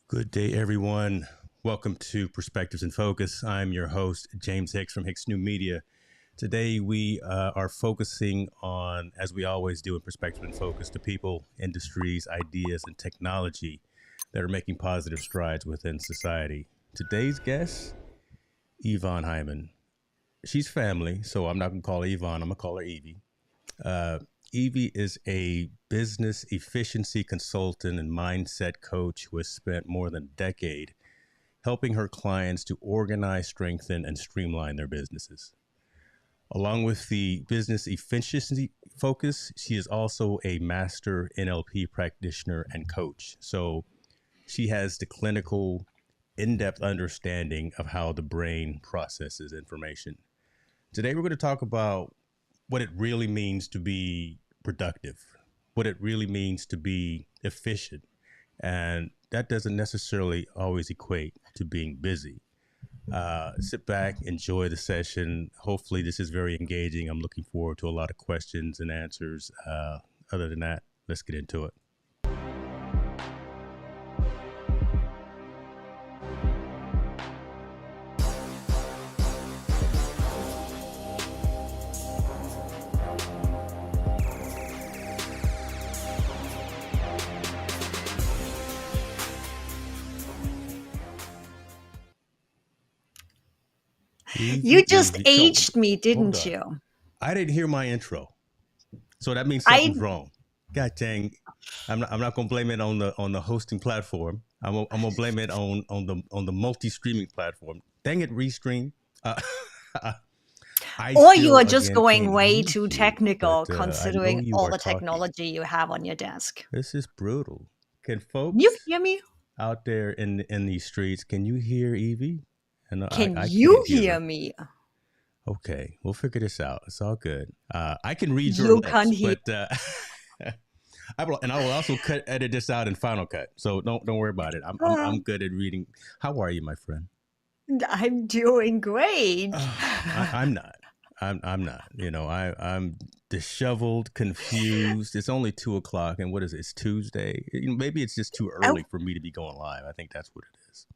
Good day, everyone. Welcome to Perspectives in Focus. I'm your host, James Hicks from Hicks New Media. Today, we are focusing on, as we always do in Perspective in Focus, the people, industries, ideas, and technology that are making positive strides within society. Today's guest, Yvonne Heimann. She's family, so I'm not going to call her Yvonne. I'm going to call her Evie. Uh, Evie is a business efficiency consultant and mindset coach who has spent more than a decade helping her clients to organize, strengthen, and streamline their businesses. Along with the business efficiency focus, she is also a master NLP practitioner and coach. So she has the clinical, in-depth understanding of how the brain processes information. Today, we're going to talk about what it really means to be productive, what it really means to be efficient. And that doesn't necessarily always equate to being busy. Sit back, enjoy the session. Hopefully, this is very engaging. I'm looking forward to a lot of questions and answers. Other than that, let's get into it. You just So, aged me, hold didn't on. you? I didn't hear my intro, so that means I something's wrong. God dang! I'm not gonna blame it on the hosting platform. I'm gonna blame it on the multi streaming platform. Dang it, Restream. Uh, I or you still are just again going can't way hear too you, but technical I know considering you all are the talking. technology you have on your desk. This is brutal. Can You folks hear me? out there in these streets, can you hear Evie? And Can I you can't hear hear her. me? Okay, we'll figure this out. It's all good. I can read your You can't lips, hear. but I will also edit this out in Final Cut. So don't worry about it. I'm good at reading. How are you, my friend? I'm doing great. I'm not. I'm not. I'm disheveled, confused. It's only 2 o'clock, and what is it? It's Tuesday. Maybe it's just too I, early for me to be going live. I think that's what it is.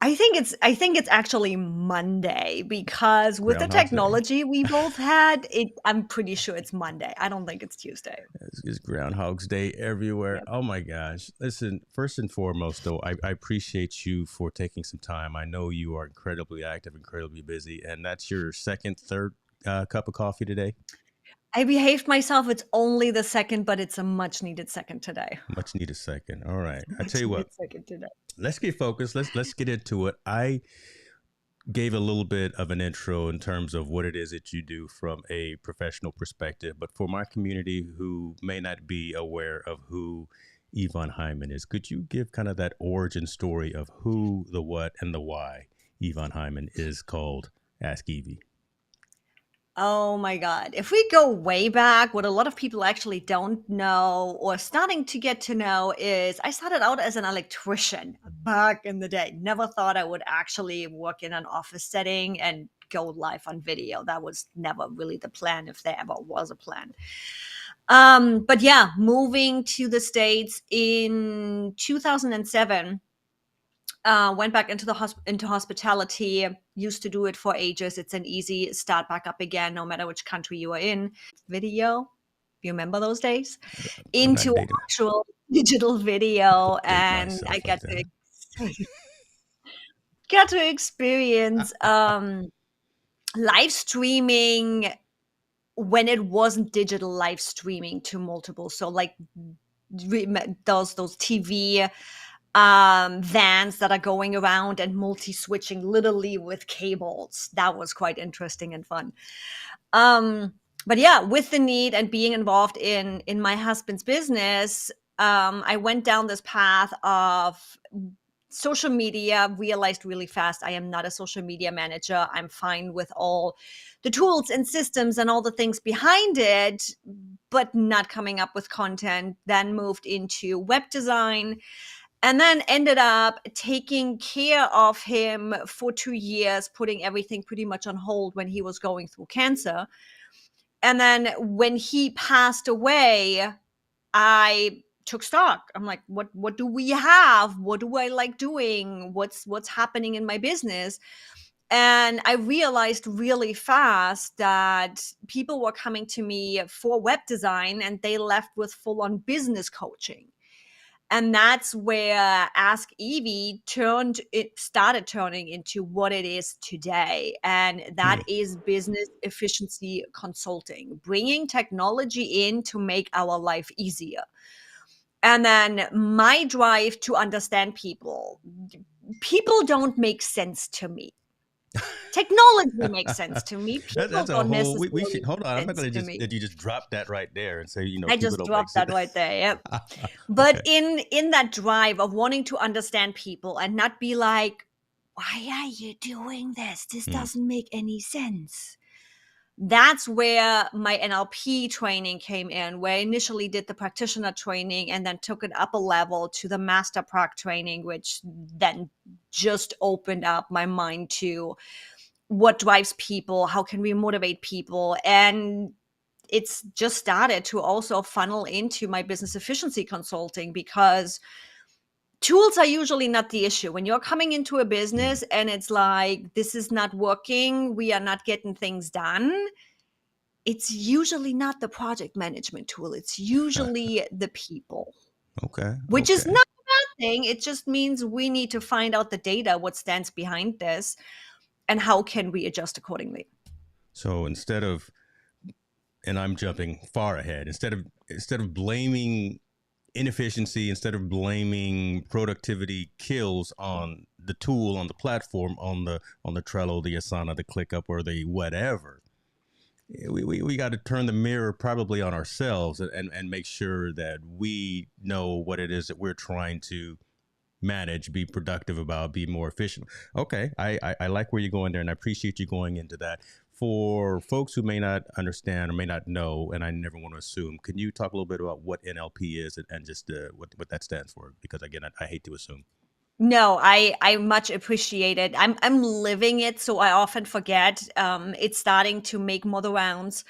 I think it's actually Monday because with the Groundhog's Day. technology we both had, I'm pretty sure it's Monday. I don't think it's Tuesday. It's Groundhog's Day everywhere. Yep. Oh my gosh. Listen, first and foremost, though, I appreciate you for taking some time. I know you are incredibly active, incredibly busy, and that's your second, third cup of coffee today. I behaved myself. It's only the second, but it's a much needed second today. Much needed second. All right. I Much tell you what, needed second today. let's get focused. Let's get into it. I gave a little bit of an intro in terms of what it is that you do from a professional perspective, but for my community who may not be aware of who Yvonne Heimann is, could you give kind of that origin story of who, the what, and the why Yvonne Heimann is called Ask Evie? Oh my God. If we go way back, what a lot of people actually don't know or starting to get to know is I started out as an electrician back in the day. Never thought I would actually work in an office setting and go live on video. That was never really the plan, if there ever was a plan. But yeah, moving to the States in 2007, went back into hospitality. Used to do it for ages. It's an easy start back up again, no matter which country you are in. Video, you remember those days? I'm not Into dating. actual digital video, Don't date and I myself like that. got to experience live streaming when it wasn't digital live streaming to multiple. So like those TV vans that are going around and multi-switching literally with cables. That was quite interesting and fun. But yeah, with the need and being involved in my husband's business, I went down this path of social media, realized really fast I am not a social media manager. I'm fine with all the tools and systems and all the things behind it, but not coming up with content. Then moved into web design, and then ended up taking care of him for 2 years, putting everything pretty much on hold when he was going through cancer. And then when he passed away, I took stock. I'm like, what do we have? What do I like doing? What's happening in my business? And I realized really fast that people were coming to me for web design and they left with full on business coaching. And that's where Ask Evie started turning into what it is today. And that is business efficiency consulting, bringing technology in to make our life easier. And then my drive to understand people don't make sense to me. Technology makes sense to me. People That's a don't whole. necessarily We should hold make on. I'm not sense going to to just me. that you just drop that right there and say I people just don't make dropped that sense. right there. Yeah. But Okay. in that drive of wanting to understand people and not be like, why are you doing this? This doesn't make any sense. That's where my NLP training came in, where I initially did the practitioner training and then took it up a level to the master prac training, which then just opened up my mind to what drives people, how can we motivate people. And it's just started to also funnel into my business efficiency consulting, because tools are usually not the issue. When you're coming into a business and it's like, this is not working, we are not getting things done, it's usually not the project management tool. It's usually the people, Okay. which is Okay. not a bad thing. It just means we need to find out the data, what stands behind this, and how can we adjust accordingly. So instead of, and I'm jumping far ahead, instead of blaming inefficiency, instead of blaming productivity kills on the tool, on the platform, on the Trello, the Asana, the ClickUp, or the whatever, we got to turn the mirror probably on ourselves and make sure that we know what it is that we're trying to manage, be productive about, be more efficient. Okay, I like where you're going there, and I appreciate you going into that. For folks who may not understand or may not know, and I never want to assume, can you talk a little bit about what NLP is and just what that stands for? Because again, I hate to assume. No, I much appreciate it. I'm living it, so I often forget. It's starting to make more the rounds.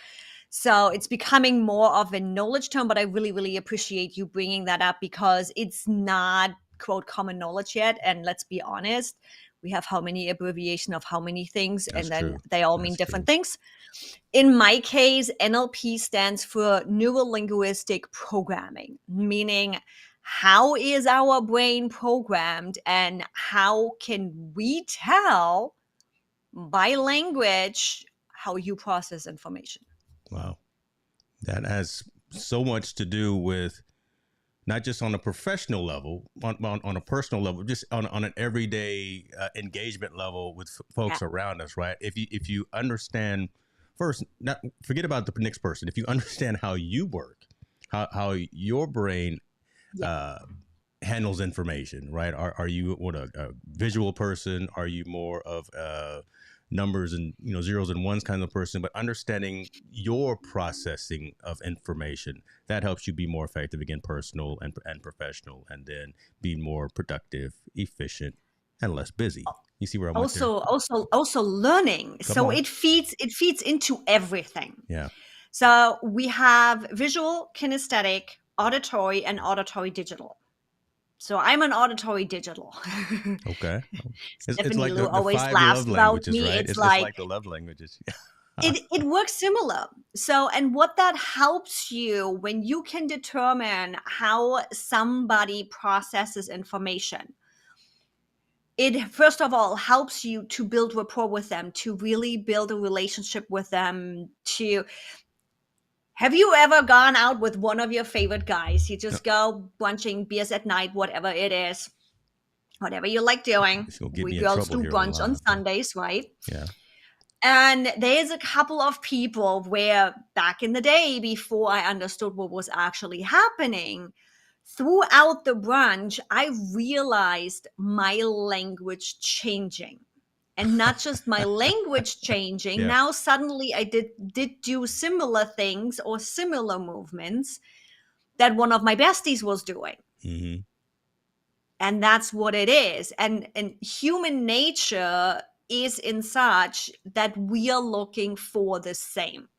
So it's becoming more of a knowledge term, but I really, really appreciate you bringing that up, because it's not, quote, common knowledge yet. And let's be honest, we have how many abbreviation of how many things, That's and then true. they all mean That's different true. things. In my case, NLP stands for neuro linguistic programming, meaning how is our brain programmed and how can we tell by language how you process information. Wow, that has so much to do with not just on a professional level, on a personal level, just on an everyday engagement level with folks around us, right? If you understand first, not forget about the next person. If you understand how you work, how your brain Yeah. handles information, right? Are you a visual person? Are you more of a numbers and zeros and ones kind of person? But understanding your processing of information, that helps you be more effective, again, personal and professional, and then be more productive, efficient, and less busy. You see where I went there? Also learning. Come So on. it feeds into everything. Yeah. So we have visual, kinesthetic, auditory, and auditory digital. So I'm an auditory digital. Okay. It's Stephanie like Lou the always five laughs love about languages, me. right? It's It's like like the love languages. it works similar. So, and what that helps you when you can determine how somebody processes information, it first of all helps you to build rapport with them, to really build a relationship with them. To have you ever gone out with one of your favorite guys? You just go brunching, beers at night, whatever it is, whatever you like doing. It's gonna get We me in girls trouble do here on the brunch on line, but Sundays, right? yeah. And there's a couple of people where back in the day, before I understood what was actually happening, throughout the brunch, I realized my language changing. And not just my language changing. Yeah. Now suddenly I did do similar things or similar movements that one of my besties was doing. Mm-hmm. And that's what it is. And human nature is in such that we are looking for the same.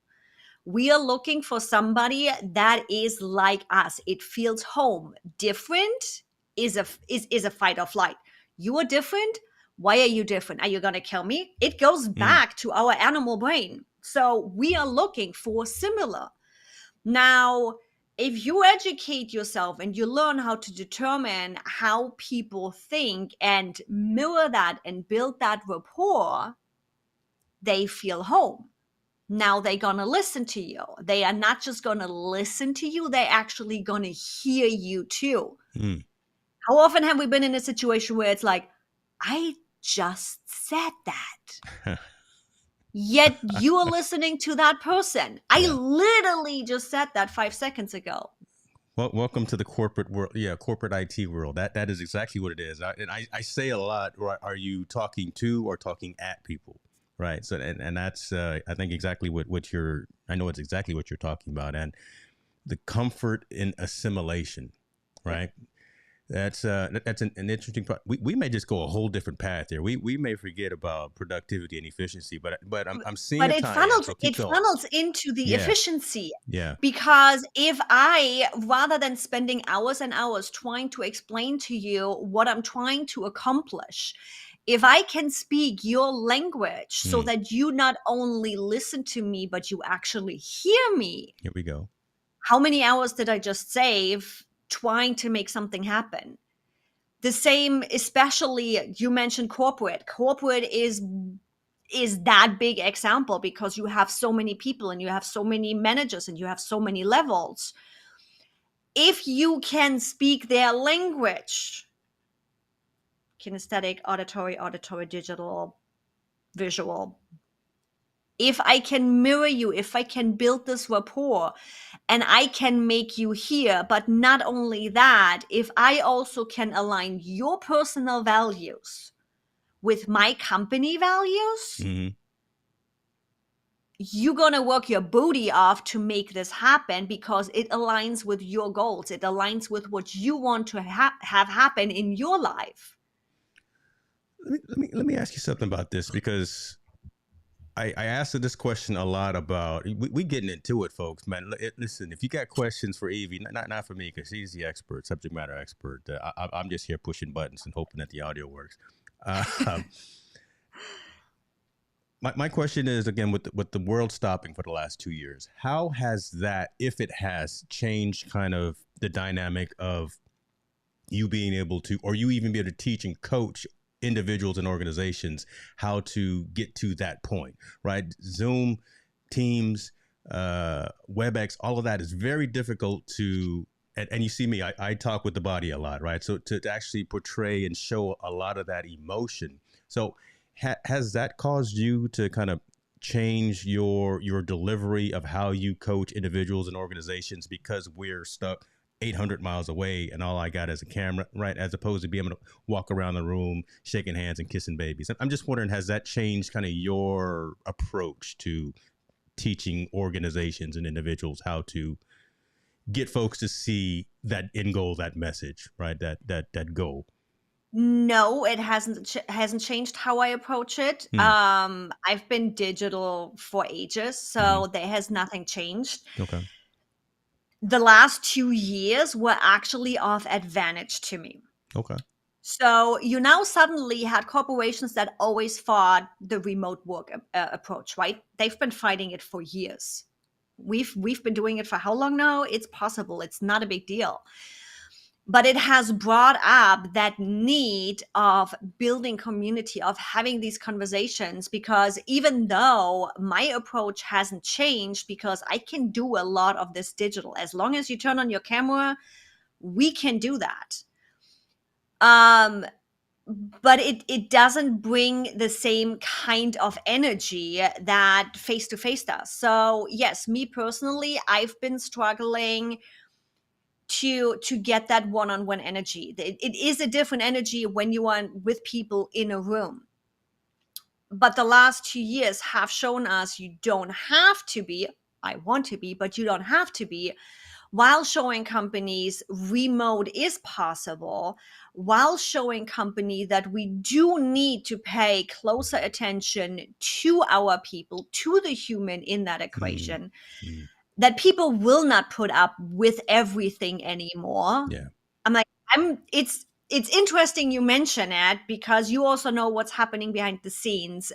We are looking for somebody that is like us. It feels home. Different is a fight or flight. You are different. Why are you different? Are you going to kill me? It goes back to our animal brain. So we are looking for similar. Now, if you educate yourself and you learn how to determine how people think and mirror that and build that rapport, they feel home. Now they're going to listen to you. They are not just going to listen to you, they're actually going to hear you too. How often have we been in a situation where it's like, I just said that. Yet you are listening to that person. I literally just said that 5 seconds ago. Well, welcome to the corporate world. Yeah, corporate IT world. That is exactly what it is. I say a lot. Right? Are you talking to or talking at people? Right. So and that's I think exactly what you're. I know it's exactly what you're talking about, and the comfort in assimilation. Right. That's an interesting part. We may just go a whole different path here. We may forget about productivity and efficiency, but I'm seeing But a it tie-in. funnels So keep going. into the efficiency. Yeah. Because if I, rather than spending hours and hours trying to explain to you what I'm trying to accomplish, if I can speak your language so that you not only listen to me, but you actually hear me. Here we go. How many hours did I just save trying to make something happen? The same, especially you mentioned corporate. Corporate is that big example because you have so many people and you have so many managers and you have so many levels. If you can speak their language, kinesthetic, auditory, digital, visual, if I can mirror you, if I can build this rapport and I can make you hear, but not only that, if I also can align your personal values with my company values, you're going to work your booty off to make this happen because it aligns with your goals. It aligns with what you want to have happen in your life. Let me ask you something about this because I asked this question a lot about we getting into it, folks. Man, listen, if you got questions for Evie, not for me because she's the expert, subject matter expert. I'm just here pushing buttons and hoping that the audio works. My question is again with the world stopping for the last 2 years, how has that, if it has, changed kind of the dynamic of you being able to, or you even be able to teach and coach individuals and organizations how to get to that point, right? Zoom, Teams, WebEx, all of that is very difficult to, and you see me, I talk with the body a lot, right? So to actually portray and show a lot of that emotion. So has that caused you to kind of change your delivery of how you coach individuals and organizations because we're stuck 800 miles away and all I got is a camera, right? As opposed to being able to walk around the room, shaking hands and kissing babies. I'm just wondering, has that changed kind of your approach to teaching organizations and individuals how to get folks to see that end goal, that message, right? That goal? No, it hasn't changed how I approach it. I've been digital for ages, so there has nothing changed. Okay. The last 2 years were actually of advantage to me. Okay. So you now suddenly had corporations that always fought the remote work approach, right? They've been fighting it for years. We've been doing it for how long now? It's possible. It's not a big deal. But it has brought up that need of building community, of having these conversations, because even though my approach hasn't changed, because I can do a lot of this digital, as long as you turn on your camera, we can do that. But it doesn't bring the same kind of energy that face-to-face does. So yes, me personally, I've been struggling to get that one-on-one energy. It is a different energy when you are with people in a room. But the last 2 years have shown us you don't have to be, I want to be, but you don't have to be while showing companies remote is possible, while showing company that we do need to pay closer attention to our people, to the human in that equation, that people will not put up with everything anymore. Yeah. I'm like, it's interesting you mention it, because you also know what's happening behind the scenes.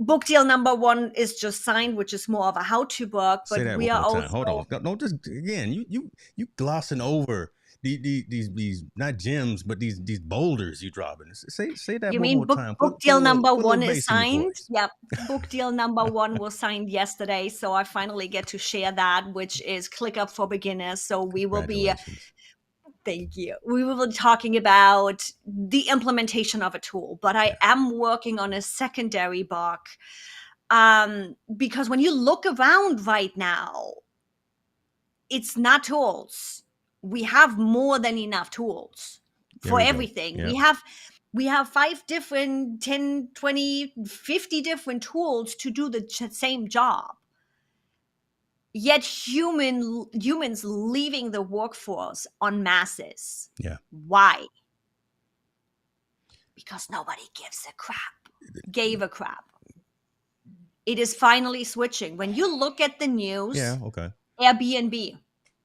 Book deal number 1 is just signed, which is more of a how-to book, Say but that we one are more time. also... Hold on. Don't just, again, you glossing over these not gems, but these boulders you dropping. Say that You one mean more book time. deal number Put a little 1 is bass in your signed? voice. Yep. Book deal number 1 was signed yesterday, so I finally get to share that, which is ClickUp for Beginners. So we will be... Congratulations. Thank you. We will be talking about the implementation of a tool, but I am working on a secondary book, because when you look around right now, it's not tools. We have more than enough tools for everything. Yep. We have 5 different, 10, 20, 50 different tools to do the same job. Yet humans leaving the workforce en masses. Yeah. Why? Because nobody gave a crap. It is finally switching. When you look at the news, Airbnb.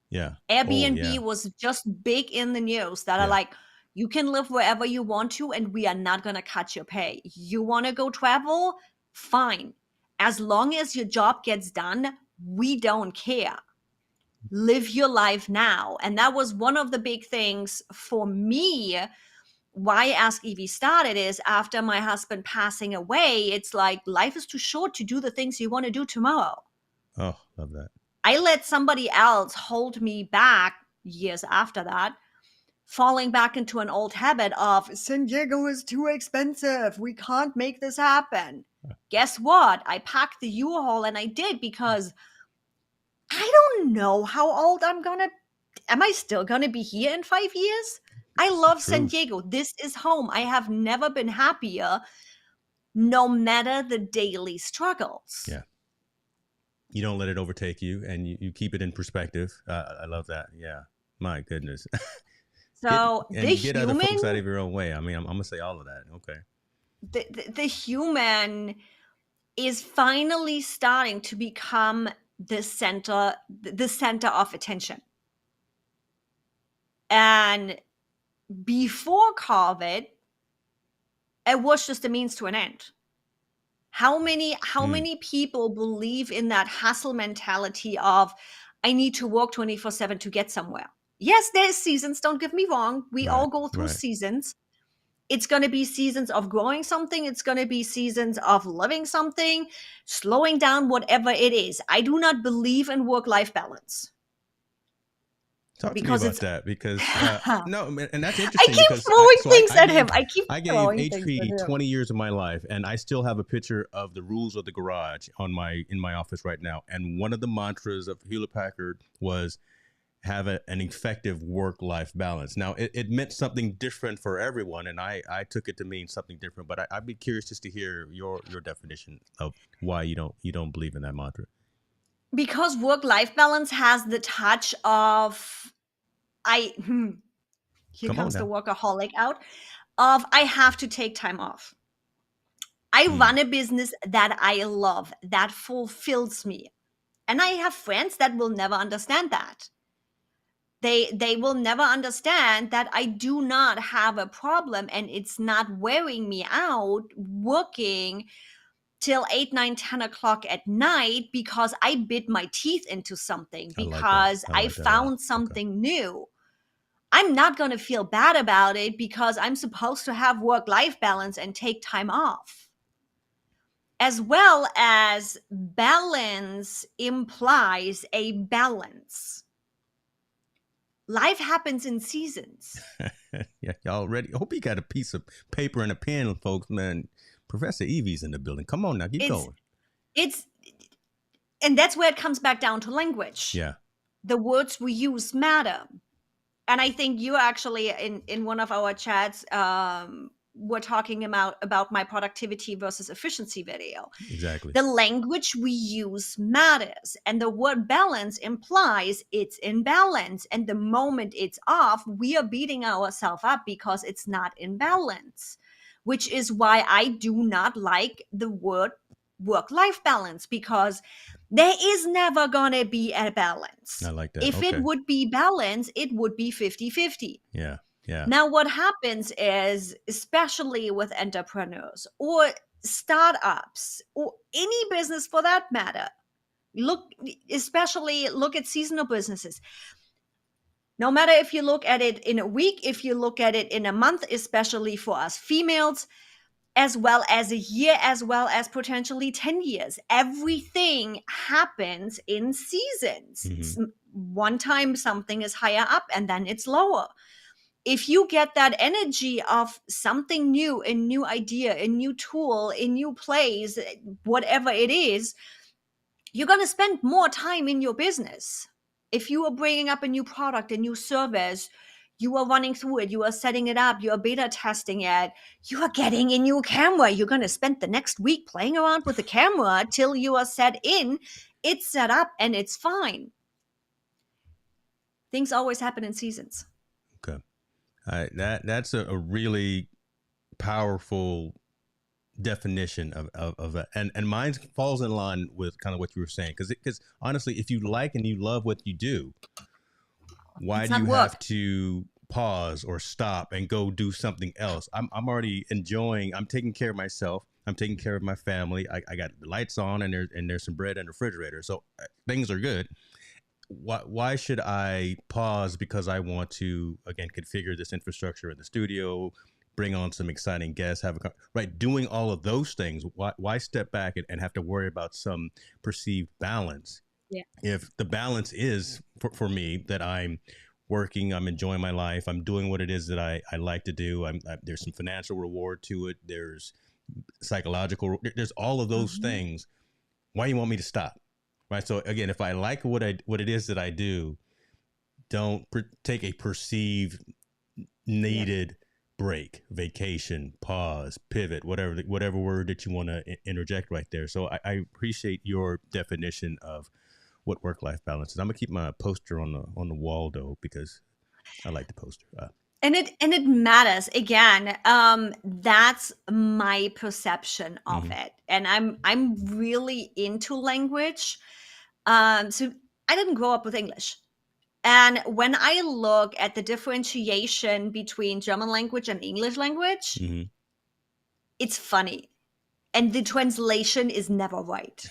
Yeah. Airbnb was just big in the news that are like, you can live wherever you want to, and we are not going to cut your pay. You want to go travel? Fine. As long as your job gets done, we don't care. Live your life now. And that was one of the big things for me. Why Ask Evie started is, after my husband passing away, it's like, life is too short to do the things you want to do tomorrow. Oh, love that. I let somebody else hold me back years after that, falling back into an old habit of, San Diego is too expensive. We can't make this happen. Guess what? I packed the U-Haul, and I did, because I don't know how old am I still gonna be here in 5 years? I love San Diego. This is home. I have never been happier, no matter the daily struggles. Yeah. You don't let it overtake you, and you keep it in perspective. I love that. Yeah. My goodness. So get other folks out of your own way. I mean, I'm going to say all of that. Okay. The human is finally starting to become the center of attention. And before COVID, it was just a means to an end. How many people believe in that hustle mentality of, I need to work 24/7 to get somewhere? Yes, there's seasons. Don't get me wrong. We all go through seasons. It's going to be seasons of growing something. It's going to be seasons of living something, slowing down, whatever it is. I do not believe in work-life balance. Talk to me about that, because no, and that's interesting. I keep throwing things at him. I gave HP 20 years of my life, and I still have a picture of the rules of the garage in my office right now. And one of the mantras of Hewlett Packard was, have an effective work-life balance. Now, it meant something different for everyone, and I took it to mean something different. But I'd be curious just to hear your definition of why you don't believe in that mantra. Because work-life balance has the touch of, here comes the workaholic out, of I have to take time off. I run a business that I love, that fulfills me. And I have friends that will never understand that. They will never understand that I do not have a problem, and it's not wearing me out working till 8, 9, 10 o'clock at night because I bit my teeth into something, because I found something new. I'm not going to feel bad about it, because I'm supposed to have work-life balance and take time off. As well as balance implies a balance. Life happens in seasons. Yeah, y'all ready? I hope you got a piece of paper and a pen, folks, man. Professor Evie's in the building. Come on now, keep going. And that's where it comes back down to language. Yeah. The words we use matter. And I think you actually, in one of our chats, we're talking about my productivity versus efficiency video. Exactly. The language we use matters, and the word balance implies it's in balance. And the moment it's off, we are beating ourselves up because it's not in balance, which is why I do not like the word work-life balance, because there is never gonna be a balance. I like that. If Okay. it would be balance, it would be 50-50. Yeah. Yeah. Now, what happens is, especially with entrepreneurs or startups or any business for that matter, especially look at seasonal businesses. No matter if you look at it in a week, if you look at it in a month, especially for us females, as well as a year, as well as potentially 10 years. Everything happens in seasons. One time something is higher up and then it's lower. If you get that energy of something new, a new idea, a new tool, a new place, whatever it is, you're going to spend more time in your business. If you are bringing up a new product, a new service, you are running through it, you are setting it up, you are beta testing it, you are getting a new camera. You're going to spend the next week playing around with the camera till you are set in. It's set up and it's fine. Things always happen in seasons. Okay. That's a really powerful definition of that. And mine falls in line with kind of what you were saying. Because honestly, if you like and you love what you do, why do you have to pause or stop and go do something else? I'm already enjoying, I'm taking care of myself. I'm taking care of my family. I got the lights on and there's some bread in the refrigerator. So things are good. Why should I pause because I want to, again, configure this infrastructure in the studio, bring on some exciting guests, doing all of those things? Why step back and have to worry about some perceived balance? Yeah. If the balance is for me that I'm working, I'm enjoying my life, I'm doing what it is that I like to do. There's some financial reward to it. There's psychological, there's all of those things. Why you want me to stop? Right. So again, if I like what it is that I do, don't take a perceived needed break, vacation, pause, pivot, whatever word that you want to interject right there. So I appreciate your definition of what work-life balance is. I'm gonna keep my poster on the wall though, because I like the poster. And it matters. Again, that's my perception of it. And I'm really into language. So I didn't grow up with English. And when I look at the differentiation between German language and English language, it's funny. And the translation is never right.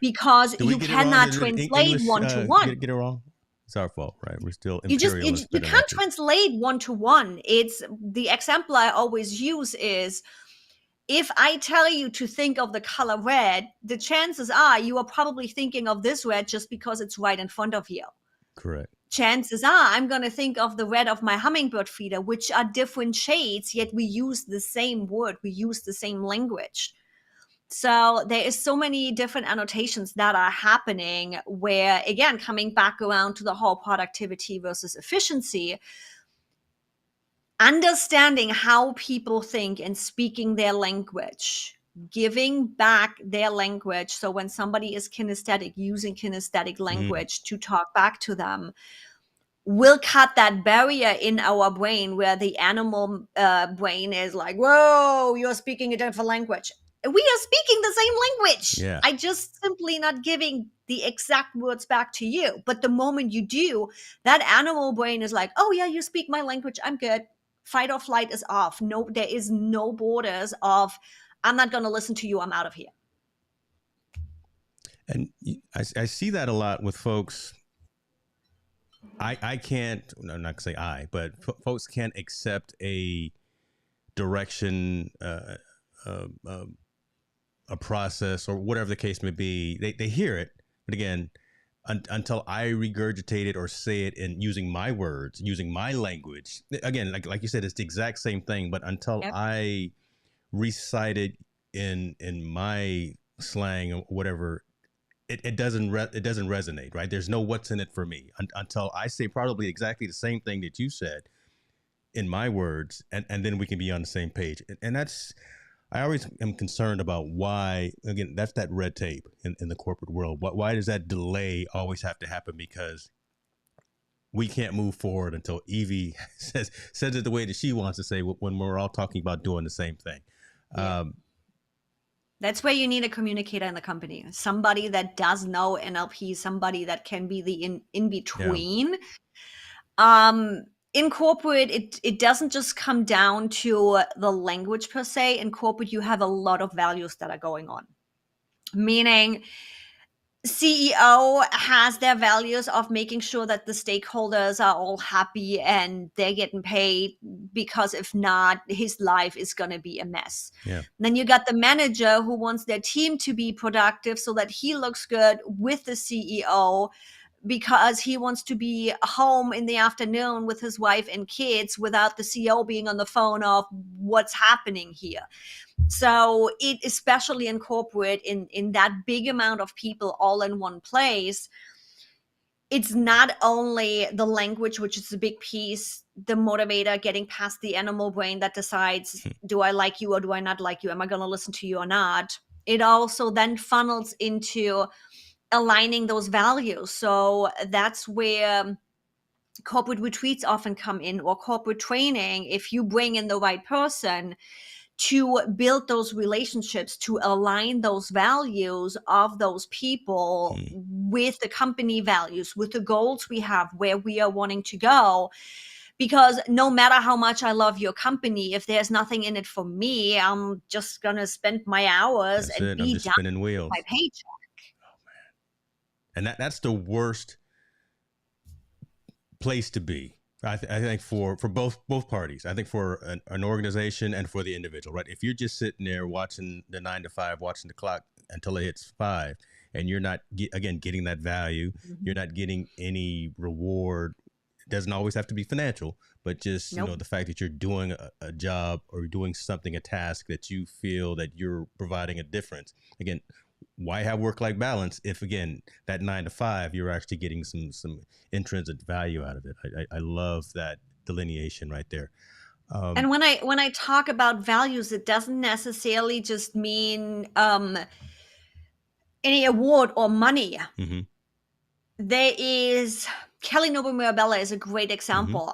Because you cannot translate one-to-one. Get it wrong? It's our fault, right? We're still you can't translate one-to-one. It's the example I always use is, if I tell you to think of the color red, the chances are you are probably thinking of this red just because it's right in front of you. Correct. Chances are I'm going to think of the red of my hummingbird feeder, which are different shades, yet we use the same word, we use the same language. So there is so many different annotations that are happening where, again, coming back around to the whole productivity versus efficiency, understanding how people think and speaking their language, giving back their language. So when somebody is kinesthetic, using kinesthetic language to talk back to them, will cut that barrier in our brain where the animal brain is like, whoa, you're speaking a different language. We are speaking the same language. Yeah. I just simply not giving the exact words back to you. But the moment you do, that animal brain is like, oh yeah, you speak my language, I'm good. Fight or flight is off. No, there is no borders of, I'm not going to listen to you, I'm out of here. And I see that a lot with folks. I can't, I'm not gonna say but folks can't accept a direction, a process, or whatever the case may be. They hear it, but again, until I regurgitate it or say it in using my words, using my language, again, like you said, it's the exact same thing. But until I recite it in my slang or whatever, it doesn't resonate, right? There's no what's in it for me until I say probably exactly the same thing that you said. in my words, and then we can be on the same page. And that's, I always am concerned about why, again, that's that red tape in the corporate world. Why does that delay always have to happen? Because we can't move forward until Evie says it the way that she wants to say when we're all talking about doing the same thing. Yeah. That's where you need a communicator in the company, somebody that does know NLP, somebody that can be the in between. Yeah. In corporate, it doesn't just come down to the language per se. In corporate, you have a lot of values that are going on, meaning CEO has their values of making sure that the stakeholders are all happy and they're getting paid, because if not, his life is going to be a mess. Yeah. Then you got the manager who wants their team to be productive so that he looks good with the CEO, because he wants to be home in the afternoon with his wife and kids without the CEO being on the phone of what's happening here. So it, especially in corporate, in that big amount of people all in one place, it's not only the language, which is a big piece, the motivator, getting past the animal brain that decides, do I like you or do I not like you? Am I going to listen to you or not? It also then funnels into aligning those values. So that's where corporate retreats often come in, or corporate training. If you bring in the right person to build those relationships, to align those values of those people with the company values, with the goals we have, where we are wanting to go. Because no matter how much I love your company, if there's nothing in it for me, I'm just going to spend my hours and be done spinning wheels. with my paycheck. Oh, man. And that's the worst place to be. I think for both parties. I think for an organization and for the individual, right? If you're just sitting there watching the 9 to 5, watching the clock until it hits 5, and you're not getting that value, you're not getting any reward. It doesn't always have to be financial, but just you know, the fact that you're doing a job or doing something, a task that you feel that you're providing a difference. Again, why have work-life balance if, again, that 9 to 5, you're actually getting some intrinsic value out of it? I love that delineation right there. And when I talk about values, it doesn't necessarily just mean any award or money. Mm-hmm. There is Kelly Noble Mirabella is a great example.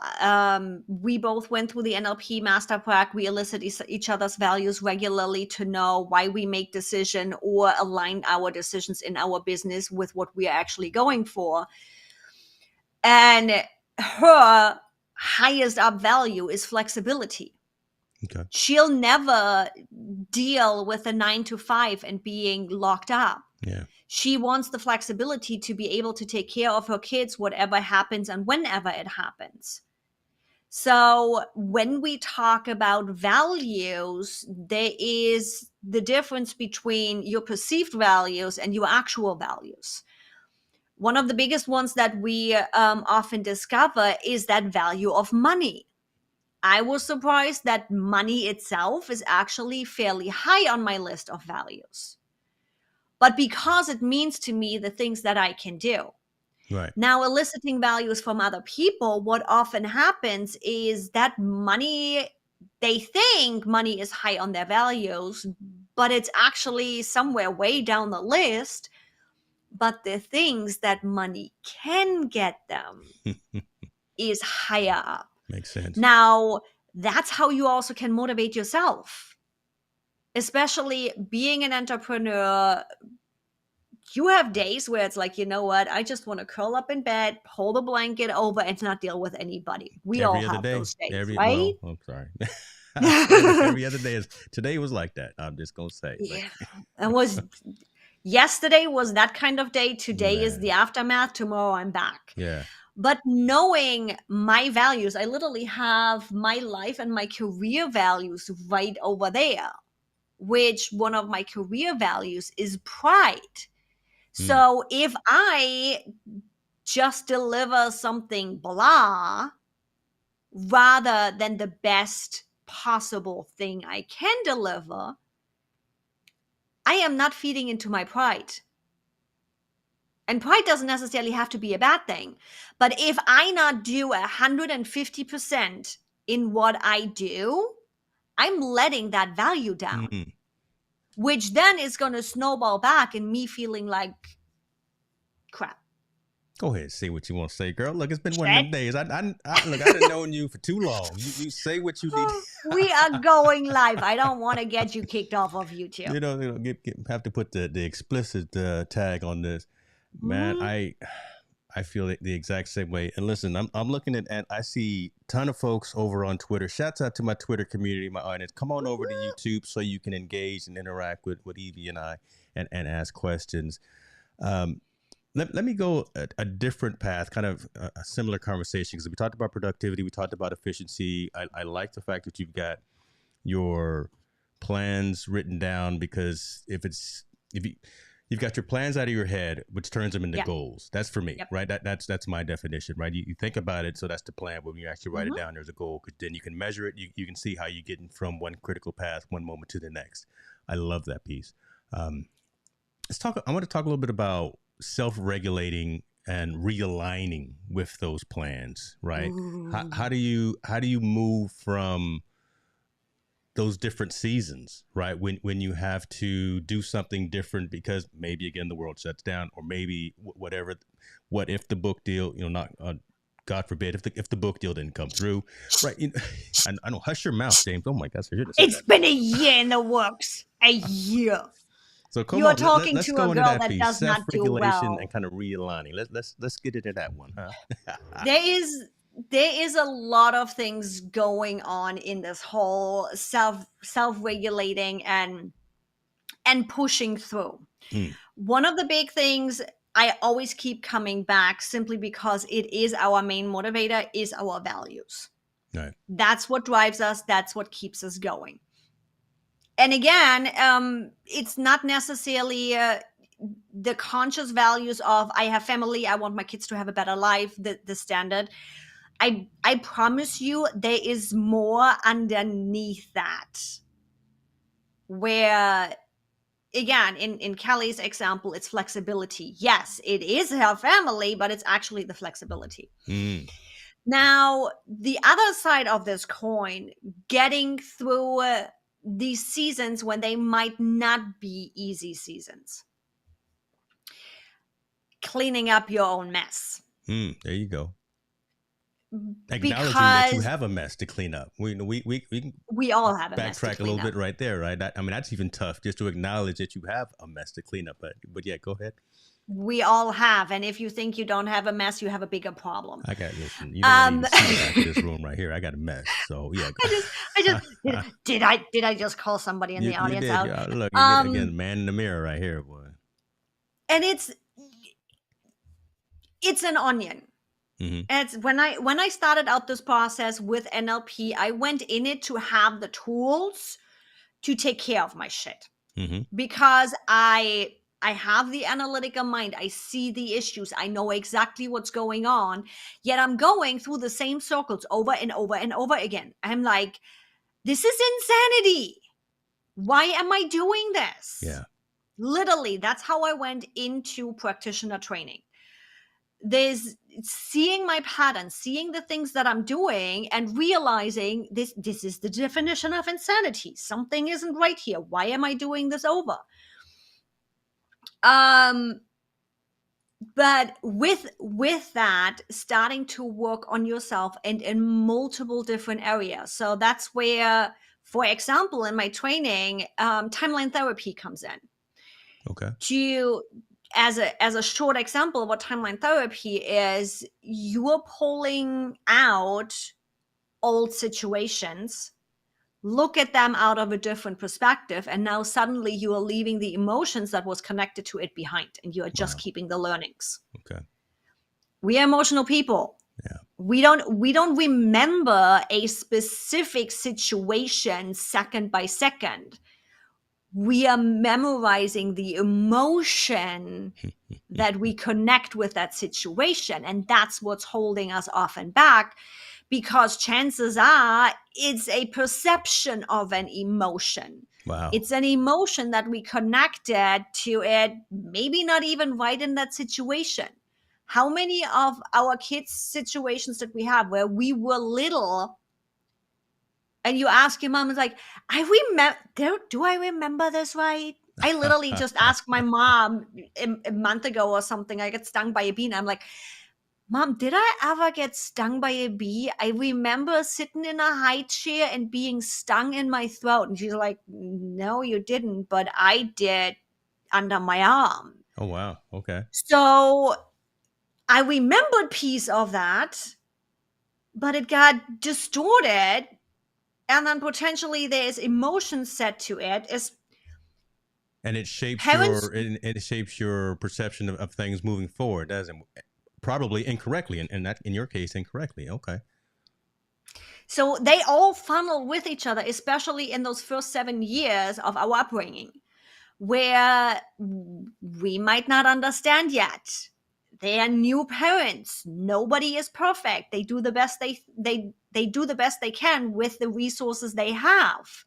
We both went through the NLP Master Prac. We elicit each other's values regularly to know why we make decision or align our decisions in our business with what we are actually going for. And her highest up value is flexibility. Okay. She'll never deal with a 9 to 5 and being locked up. Yeah. She wants the flexibility to be able to take care of her kids, whatever happens and whenever it happens. So when we talk about values, there is the difference between your perceived values and your actual values. One of the biggest ones that we often discover is that value of money. I was surprised that money itself is actually fairly high on my list of values. But because it means to me the things that I can do. Right. Now, eliciting values from other people, what often happens is that money, they think money is high on their values, but it's actually somewhere way down the list. But the things that money can get them is higher up. Makes sense. Now, that's how you also can motivate yourself. Especially being an entrepreneur, you have days where it's like, you know what? I just want to curl up in bed, pull the blanket over, and not deal with anybody. We all have those days, right? Well, I'm sorry. Every other day today was like that. I'm just gonna say. Yeah, it was. Yesterday was that kind of day. Today is the aftermath. Tomorrow I'm back. Yeah. But knowing my values, I literally have my life and my career values right over there, which one of my career values is pride. So if I just deliver something blah, rather than the best possible thing I can deliver, I am not feeding into my pride. And pride doesn't necessarily have to be a bad thing. But if I not do 150% in what I do, I'm letting that value down, Mm. which then is going to snowball back in me feeling like crap. Go ahead, say what you want to say, girl. Look, it's been one of Shit. them days. Look, I didn't known you for too long. You say what you need. We are going live. I don't want to get you kicked off of YouTube. You know, have to put the explicit tag on this, man. I feel the exact same way. And listen, I'm looking at I see a ton of folks over on Twitter. Shouts out to my Twitter community, my audience. Come on over to YouTube so you can engage and interact with Evie and I and ask questions. Let me go a different path, kind of a similar conversation, because we talked about productivity, we talked about efficiency. I like the fact that you've got your plans written down, because if you've got your plans out of your head, which turns them into goals. That's for me, right? That's my definition, right? You think about it, so that's the plan. But when you actually write it down, there's a goal, because then you can measure it. You can see how you're getting from one critical path, one moment to the next. I love that piece. I want to talk a little bit about self-regulating and realigning with those plans, right? How do you move from those different seasons, right? When you have to do something different because maybe again the world shuts down, or maybe what if the book deal, not God forbid if the book deal didn't come through, right? I know, hush your mouth, James. Oh my gosh, it's been a year in the works, a year. So come You're on, talking let's to go a into girl that piece. does not do Self-regulation well. and kind of realigning. Let's get into that one, huh? There is a lot of things going on in this whole self-regulating and pushing through. One of the big things I always keep coming back, simply because it is our main motivator, is our values. Right. That's what drives us. That's what keeps us going. And again, it's not necessarily the conscious values of I have family, I want my kids to have a better life, the standard. I promise you there is more underneath that, where again, in Kelly's example, it's flexibility. Yes, it is her family, but it's actually the flexibility. Now, the other side of this coin, getting through these seasons when they might not be easy seasons. Cleaning up your own mess. There you go. Acknowledging that you have a mess to clean up. We all have a mess to clean up. Backtrack a little bit right there, right? That's even tough, just to acknowledge that you have a mess to clean up. But yeah, go ahead. We all have, and if you think you don't have a mess, you have a bigger problem. I got listen. You don't even see the back of this room right here. I got a mess. So yeah. Did I just call somebody in the audience out? Yeah, look, again, man in the mirror right here, boy. And it's an onion. It's when I started out this process with NLP, I went in it to have the tools to take care of my shit, because I have the analytical mind. I see the issues. I know exactly what's going on. Yet I'm going through the same circles over and over and over again. I'm like, this is insanity. Why am I doing this? Yeah. Literally, that's how I went into practitioner training. There's seeing my patterns, seeing the things that I'm doing, and realizing this is the definition of insanity. Something isn't right here. Why am I doing this over? But with that, starting to work on yourself and in multiple different areas. So that's where, for example, in my training, timeline therapy comes in. Okay. As a short example of what timeline therapy is, you're pulling out old situations, look at them out of a different perspective, and now suddenly you are leaving the emotions that was connected to it behind, and you are just keeping the learnings. Okay. We are emotional people. Yeah. We don't remember a specific situation second by second. We are memorizing the emotion that we connect with that situation. And that's what's holding us often back, because chances are it's a perception of an emotion. Wow. It's an emotion that we connected to it, maybe not even right in that situation. How many of our kids' situations that we have where we were little and you ask your mom, it's like, I remember, do I remember this right? I literally just asked my mom a month ago or something. I got stung by a bee. And I'm like, Mom, did I ever get stung by a bee? I remember sitting in a high chair and being stung in my throat. And she's like, no, you didn't, but I did under my arm. Oh, wow. Okay. So I remembered piece of that, but it got distorted. And then potentially there's emotion set to it. And it shapes Parents, it shapes your perception of things moving forward, doesn't it? Probably incorrectly, and that in your case incorrectly. Okay. so they all funnel with each other, especially in those first 7 years of our upbringing, where we might not understand yet. They are new parents. Nobody is perfect. They do the best they do the best they can with the resources they have,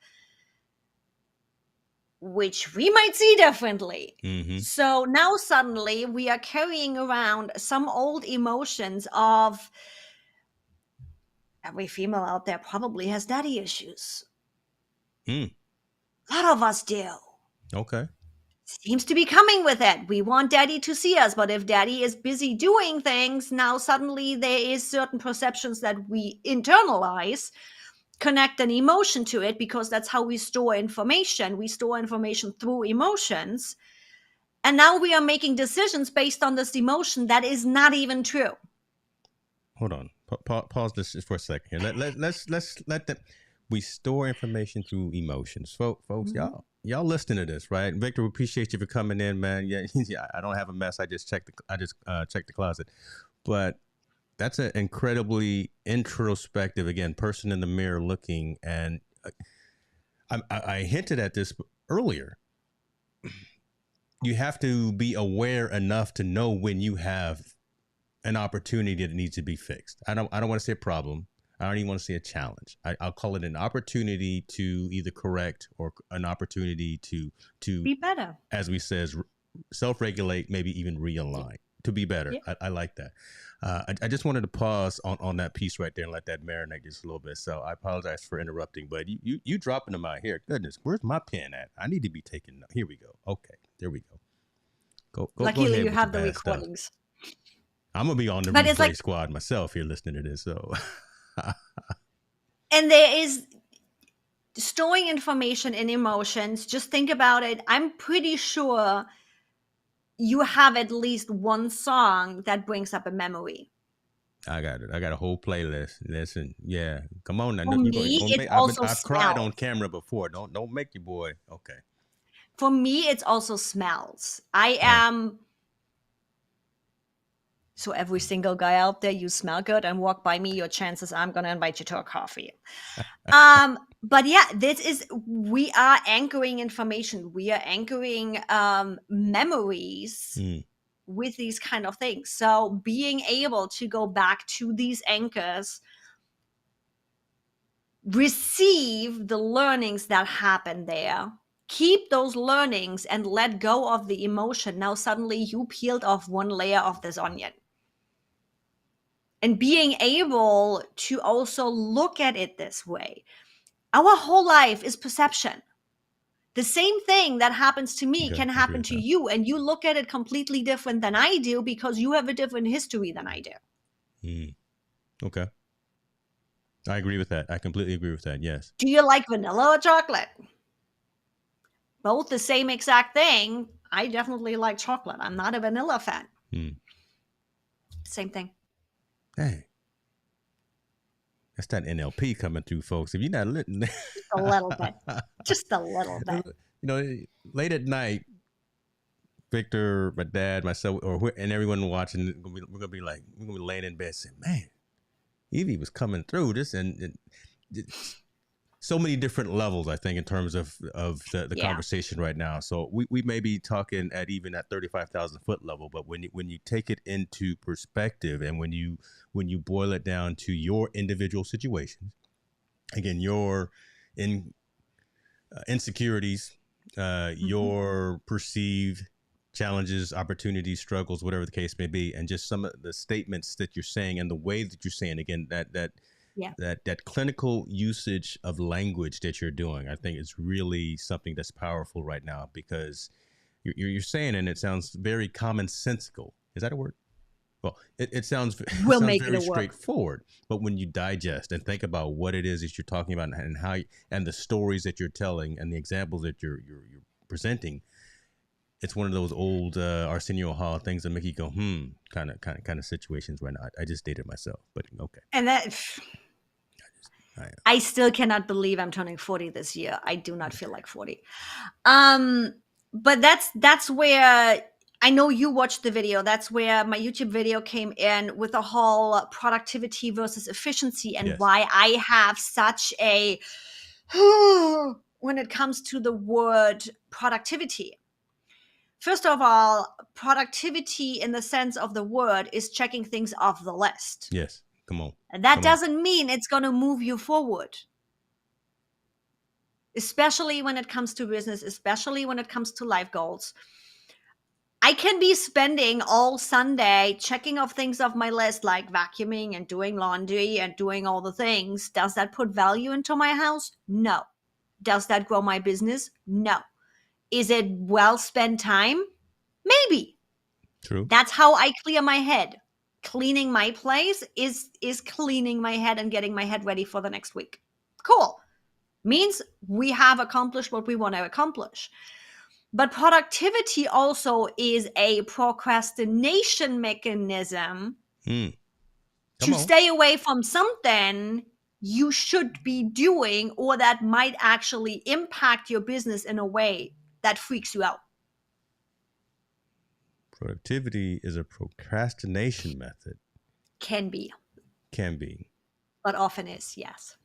which we might see differently. Mm-hmm. So now suddenly we are carrying around some old emotions of every female out there probably has daddy issues. Mm. A lot of us do. Okay. Seems to be coming with it. We want daddy to see us, but if daddy is busy doing things, now suddenly there is certain perceptions that we internalize, connect an emotion to it, because that's how we store information. We store information through emotions. And now we are making decisions based on this emotion that is not even true. Hold on. Pause this just for a second here. Let's let them. We store information through emotions, folks. Mm-hmm. Y'all listening to this, right? Victor, we appreciate you for coming in, man. Yeah, I don't have a mess. I just checked the closet, but that's an incredibly introspective, again, person in the mirror looking. And I hinted at this earlier. You have to be aware enough to know when you have an opportunity that needs to be fixed. I don't want to say a problem. I don't even want to say a challenge. I'll call it an opportunity to either correct or an opportunity to Be better. As we says, self-regulate, maybe even realign to be better. Yeah. I like that. I just wanted to pause on that piece right there and let that marinate just a little bit. So I apologize for interrupting, but you dropping them out here. Goodness, where's my pen at? I need to be taking. Here we go. Okay, there we go. Go Luckily, ahead you with have your the bad stuff. recordings. I'm gonna be on the But it's replay like, squad myself here listening to this. So, and there is storing information in emotions. Just think about it. I'm pretty sure you have at least one song that brings up a memory. I got it. I got a whole playlist. Listen, yeah, come on now. For me, it's also I've cried on smells. camera before. Don't make your boy. Okay. For me, it's also smells. I Oh. am. So every single guy out there, you smell good and walk by me, your chances I'm going to invite you to a coffee. But yeah, we are anchoring information. We are anchoring memories with these kind of things. So being able to go back to these anchors, receive the learnings that happen there, keep those learnings and let go of the emotion. Now suddenly you peeled off one layer of this onion. And being able to also look at it this way. Our whole life is perception. The same thing that happens to me can happen to you, and you look at it completely different than I do because you have a different history than I do. Okay. I agree with that. I completely agree with that. Yes. Do you like vanilla or chocolate? Both the same exact thing. I definitely like chocolate. I'm not a vanilla fan. Same thing. Hey. That's that NLP coming through, folks. If you're not listening, a little bit, just a little bit. You know, late at night, Victor, my dad, myself, and everyone watching, we're gonna be laying in bed saying, "Man, Evie was coming through this," and so many different levels. I think in terms of the conversation right now. So we may be talking at even at 35,000 foot level, but when you take it into perspective and when you boil it down to your individual situations, again, your insecurities, your perceived challenges, opportunities, struggles, whatever the case may be, and just some of the statements that you're saying and the way that you're saying, again, that Yeah. that clinical usage of language that you're doing, I think is really something that's powerful right now, because you're saying, and it sounds very commonsensical. Is that a word? Well, it sounds it We'll sounds make very it work. straightforward, but when you digest and think about what it is that you're talking about, and how and the stories that you're telling and the examples that you're presenting, it's one of those old Arsenio Hall things that make you go kind of situations right now. I just dated myself, but okay. And that I still cannot believe I'm turning 40 this year. I do not feel like 40. But that's where I know you watched the video. That's where my YouTube video came in with the whole productivity versus efficiency, and why I have such a when it comes to the word productivity. First of all, productivity in the sense of the word is checking things off the list. Yes, come on. And that doesn't mean it's going to move you forward. Especially when it comes to business, especially when it comes to life goals. I can be spending all Sunday checking off things off my list, like vacuuming and doing laundry and doing all the things. Does that put value into my house? No. Does that grow my business? No. Is it well spent time? Maybe. True. That's how I clear my head. Cleaning my place is cleaning my head and getting my head ready for the next week. Cool. Means we have accomplished what we want to accomplish. But productivity also is a procrastination mechanism to stay away from something you should be doing, or that might actually impact your business in a way that freaks you out. Productivity is a procrastination method. Can be. But often is, yes.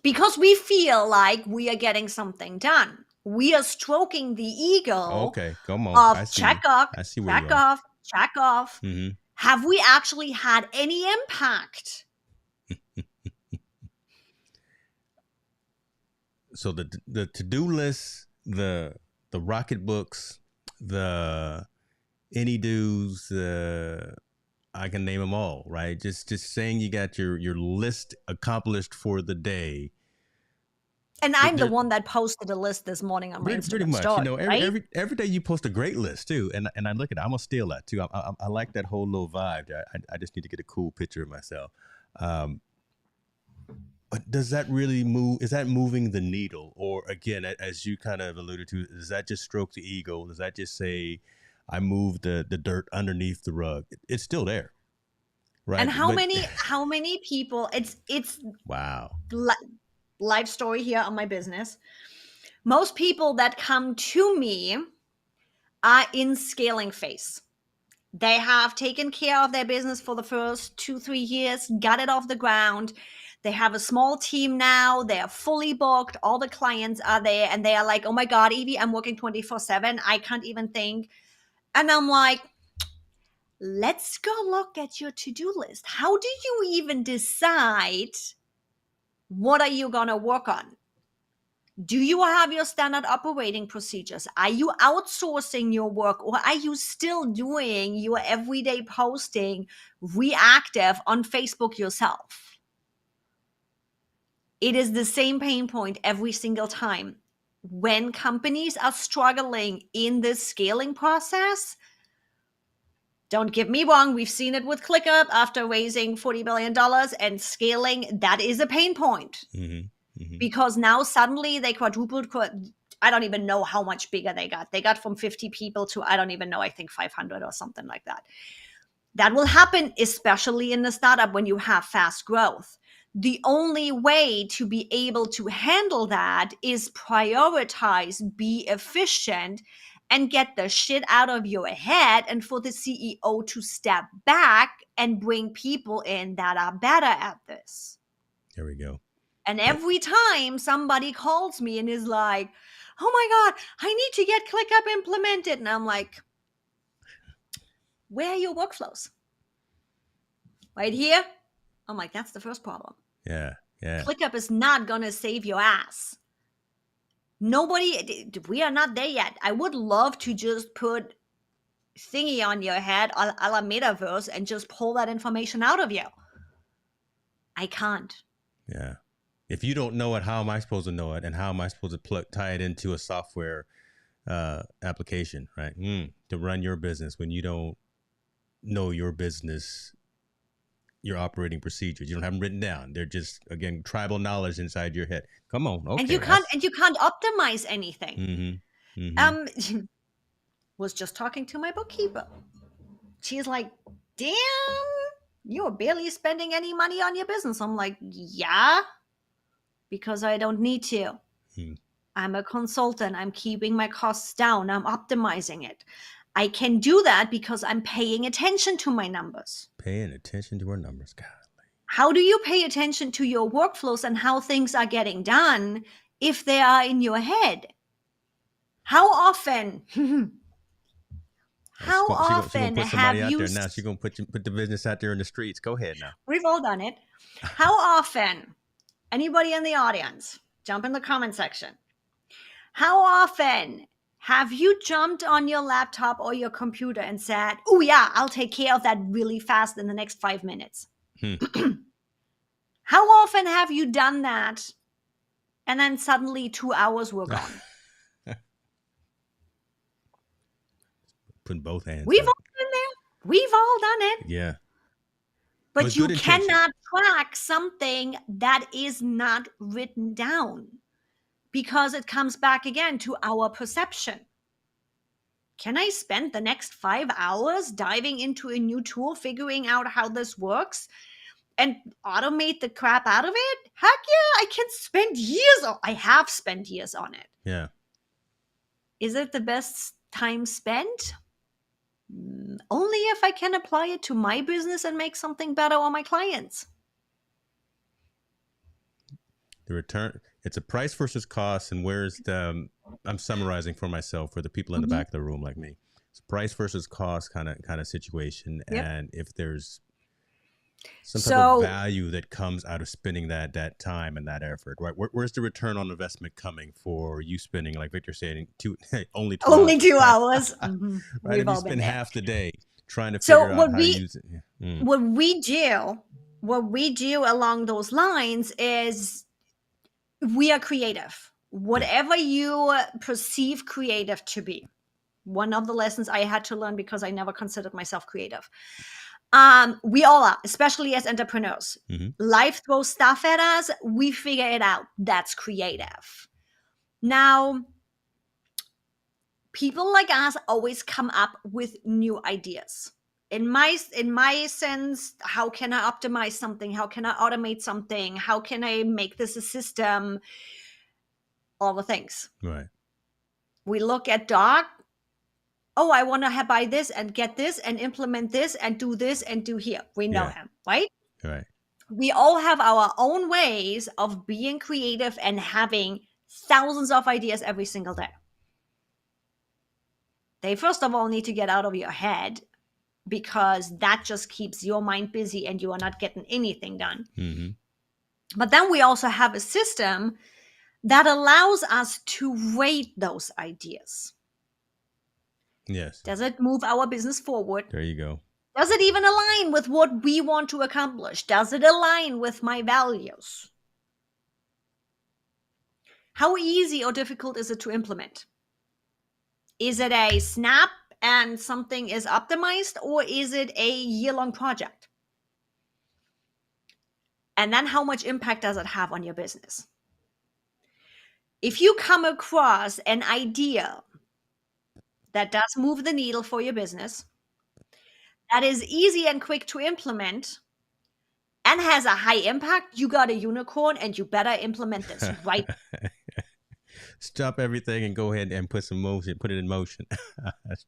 Because we feel like we are getting something done. We are stroking the ego come on. of check off. Mm-hmm. Have we actually had any impact? So the to-do list, the rocket books, the any do's, I can name them all, right? Just saying you got your list accomplished for the day. And I'm the one that posted a list this morning on my Instagram pretty much, story, every day you post a great list too, and I look at it, I'm gonna steal that too. I like that whole little vibe. I just need to get a cool picture of myself. But does that really move? Is that moving the needle, or again, as you kind of alluded to, does that just stroke the ego? Does that just say I moved the dirt underneath the rug? It's still there, right? And how many people? It's wow. Life story here on my business. Most people that come to me are in scaling phase. They have taken care of their business for the first 2-3 years, got it off the ground. They have a small team now. They are fully booked. All the clients are there, and they are like, oh my God, Evie, I'm working 24/7. I can't even think. And I'm like, let's go look at your to-do list. How do you even decide what are you going to work on? Do you have your standard operating procedures? Are you outsourcing your work, or are you still doing your everyday posting reactive on Facebook yourself? It is the same pain point every single time. When companies are struggling in this scaling process, don't get me wrong, we've seen it with ClickUp after raising $40 billion and scaling. That is a pain point. Mm-hmm. Mm-hmm. Because now suddenly they quadrupled. I don't even know how much bigger they got. They got from 50 people to, I don't even know, I think 500 or something like that. That will happen, especially in the startup when you have fast growth. The only way to be able to handle that is prioritize, be efficient, and get the shit out of your head, and for the CEO to step back and bring people in that are better at this. There we go. And every time somebody calls me and is like, oh my God, I need to get ClickUp implemented. And I'm like, where are your workflows? Right here? I'm like, that's the first problem. Yeah. ClickUp is not going to save your ass. We are not there yet. I would love to just put thingy on your head a la metaverse and just pull that information out of you. I can't. Yeah. If you don't know it, how am I supposed to know it? And how am I supposed to tie it into a software application, right? To run your business when you don't know your business, your operating procedures. You don't have them written down. They're just, again, tribal knowledge inside your head. Come on. Okay. And you can't optimize anything. Was just talking to my bookkeeper. She's like, damn, you're barely spending any money on your business. I'm like, yeah, because I don't need to. I'm a consultant. I'm keeping my costs down. I'm optimizing it. I can do that because I'm paying attention to my numbers. Paying attention to our numbers. God. How do you pay attention to your workflows and how things are getting done if they are in your head? How often? How often have you? Now she's gonna put the business out there in the streets. Go ahead now. We've all done it. How often? Anybody in the audience? Jump in the comment section. How often have you jumped on your laptop or your computer and said, "Oh yeah, I'll take care of that really fast in the next 5 minutes"? How often have you done that and then suddenly 2 hours were gone? Putting both hands. We've all been there. We've all done it. Yeah. But you cannot track something that is not written down because it comes back again to our perception. Can I spend the next 5 hours diving into a new tool, figuring out how this works and automate the crap out of it? Heck yeah, I can spend years I have spent years on it. Yeah. Is it the best time spent? Only if I can apply it to my business and make something better on my clients. The return, it's a price versus cost. And where's I'm summarizing for myself, for the people in the back of the room like me. It's price versus cost kind of situation. Yep. And if there's some type of value that comes out of spending that time and that effort, right? Where's the return on investment coming for you spending, like Victor said, only 2 hours. Right? If you spend half the day trying to figure out how to use it. Yeah. What we do along those lines is we are creative. Whatever you perceive creative to be. One of the lessons I had to learn because I never considered myself creative. We all are, especially as entrepreneurs. Life throws stuff at us. We figure it out. That's creative. Now, people like us always come up with new ideas. In my sense, how can I optimize something? How can I automate something? How can I make this a system? All the things. Right. We look at Doc. Oh, I want to buy this and get this and implement this and do this and do here. We know him, right? Right. We all have our own ways of being creative and having thousands of ideas every single day. They first of all need to get out of your head because that just keeps your mind busy and you are not getting anything done. But then we also have a system that allows us to rate those ideas. Yes. Does it move our business forward? There you go. Does it even align with what we want to accomplish? Does it align with my values? How easy or difficult is it to implement? Is it a snap and something is optimized, or is it a year-long project? And then how much impact does it have on your business? If you come across an idea that does move the needle for your business, that is easy and quick to implement, and has a high impact, you got a unicorn and you better implement this right. Stop everything and go ahead and put it in motion.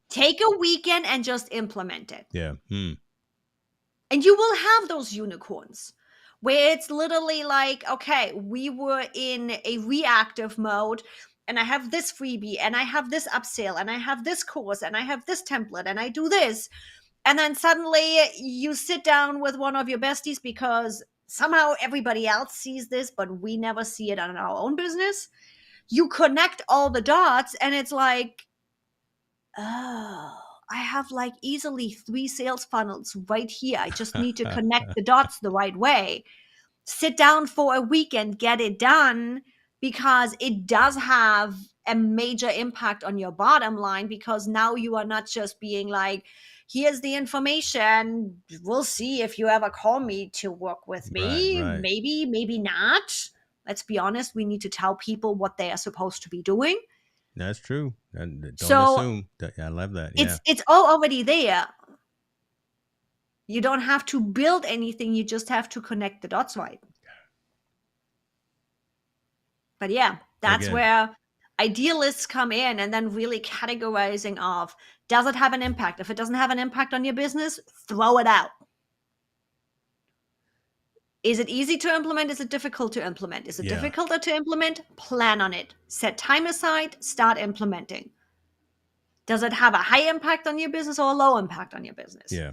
Take a weekend and just implement it. Yeah. And you will have those unicorns where it's literally like, okay, we were in a reactive mode and I have this freebie and I have this upsell and I have this course and I have this template and I do this. And then suddenly you sit down with one of your besties because somehow everybody else sees this, but we never see it on our own business. You connect all the dots and it's like, oh, I have like easily 3 sales funnels right here. I just need to connect the dots the right way. sit down for a weekend, get it done, because it does have a major impact on your bottom line, because now you are not just being like, here's the information, we'll see if you ever call me to work with me. Right. Maybe not. Let's be honest, we need to tell people what they are supposed to be doing. That's true. And don't So assume. I love that. Yeah. it's all already there. You don't have to build anything. You just have to connect the dots right. But yeah, that's Again. where idealists come in, and then really categorizing of, does it have an impact? If it doesn't have an impact on your business, throw it out. Is it easy to implement? Is it difficult to implement? Is it difficult to implement? Plan on it. Set time aside, start implementing. Does it have a high impact on your business or a low impact on your business? Yeah.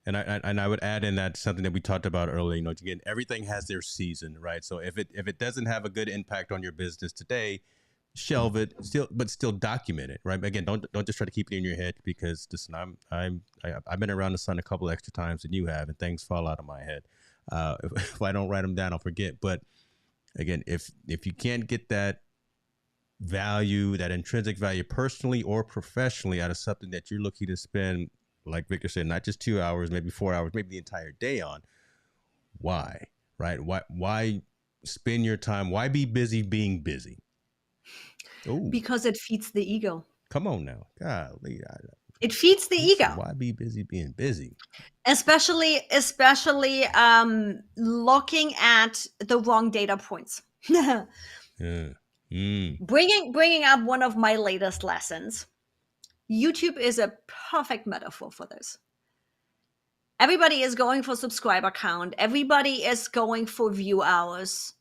And I would add in that something that we talked about earlier, you know, again, everything has their season, right? So if it doesn't have a good impact on your business today, shelve it, still document it, right? Again, don't just try to keep it in your head, because listen, I've been around the sun a couple extra times than you have, and things fall out of my head. If I don't write them down, I'll forget. But again, if you can't get that value, that intrinsic value, personally or professionally, out of something that you're looking to spend, like Victor said, not just 2 hours, maybe 4 hours, maybe the entire day on, why, right? Why spend your time? Why be busy being busy? Ooh. Because it feeds the ego. Come on now. Golly. It feeds the ego. Why be busy being busy? Especially looking at the wrong data points. Bringing up one of my latest lessons. YouTube is a perfect metaphor for this. Everybody is going for subscriber count. Everybody is going for view hours.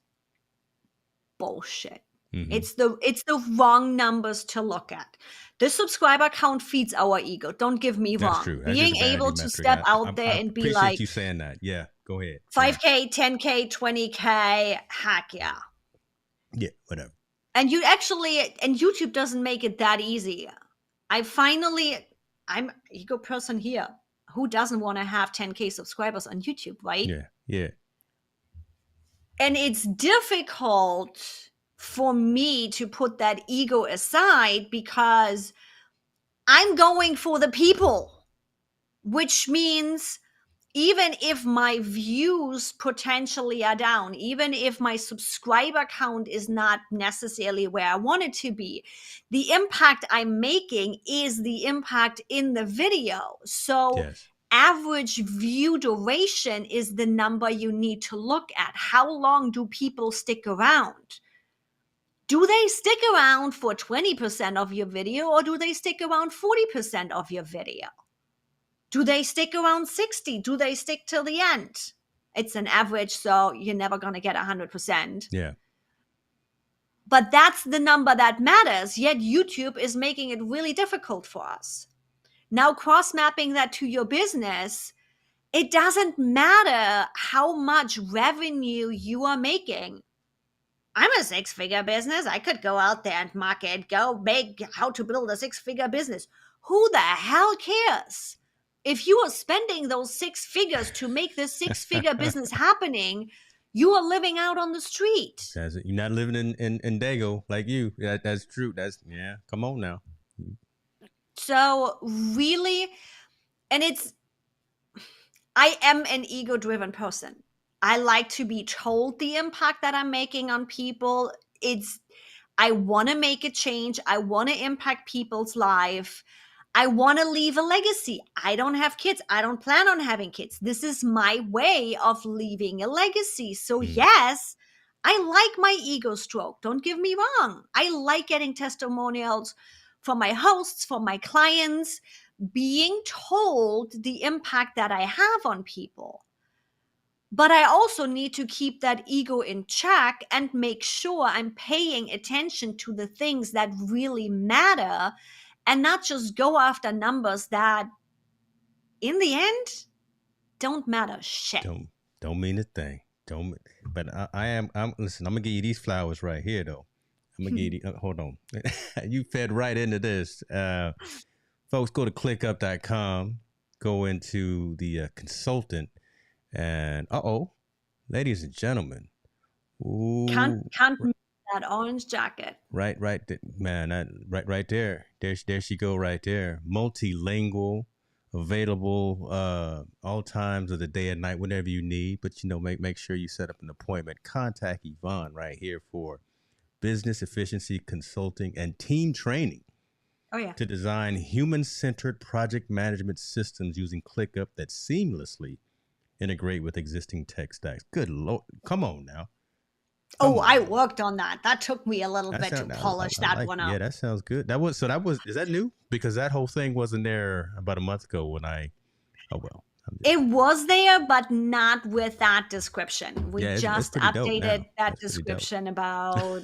Bullshit. Mm-hmm. It's the wrong numbers to look at. The subscriber count feeds our ego. Don't get me wrong. That's true. Being able to step out there and be like, you saying that. Yeah, go ahead. 5K, 10K, 20K, heck yeah. Yeah, whatever. And YouTube doesn't make it that easy. I'm an ego person here. Who doesn't want to have 10K subscribers on YouTube, right? Yeah. And it's difficult for me to put that ego aside, because I'm going for the people, which means even if my views potentially are down, even if my subscriber count is not necessarily where I want it to be, the impact I'm making is the impact in the video. So average view duration is the number you need to look at. How long do people stick around? Do they stick around for 20% of your video, or do they stick around 40% of your video? Do they stick around 60? Do they stick till the end? It's an average, so you're never going to get 100%. Yeah. But that's the number that matters, yet YouTube is making it really difficult for us. Now, cross-mapping that to your business, it doesn't matter how much revenue you are making. I'm a 6-figure business. I could go out there and market, go make how to build a 6-figure business. Who the hell cares? If you are spending those 6 figures to make this 6-figure business happening, you are living out on the street. You're not living in Dago like you. That's true. Come on now. So really, and I am an ego-driven person. I like to be told the impact that I'm making on people. I want to make a change. I want to impact people's life. I want to leave a legacy. I don't have kids. I don't plan on having kids. This is my way of leaving a legacy. So yes, I like my ego stroke. Don't get me wrong. I like getting testimonials from my hosts, from my clients, being told the impact that I have on people. But I also need to keep that ego in check and make sure I'm paying attention to the things that really matter, and not just go after numbers that, in the end, don't matter shit. Don't mean a thing. But I'm listen, I'm gonna give you these flowers right here, though. I'm gonna give you. Hold on, you fed right into this. Folks, go to clickup.com. Go into the consultant, and ladies and gentlemen. Can't Ooh, miss that orange jacket. right, man, right there. There she go, right there. Multilingual, available all times of the day and night, whenever you need. But make sure you set up an appointment. Contact Yvonne right here for business efficiency consulting and team training. Oh yeah. To design human-centered project management systems using ClickUp that seamlessly integrate with existing tech stacks. Good Lord, come on now. I worked on that. That took me a little bit to polish that like, one up. Yeah, that sounds good. Is that new? Because that whole thing wasn't there about a month ago when It was there, but not with that description. We it's just pretty dope now. updated that That's pretty dope. description about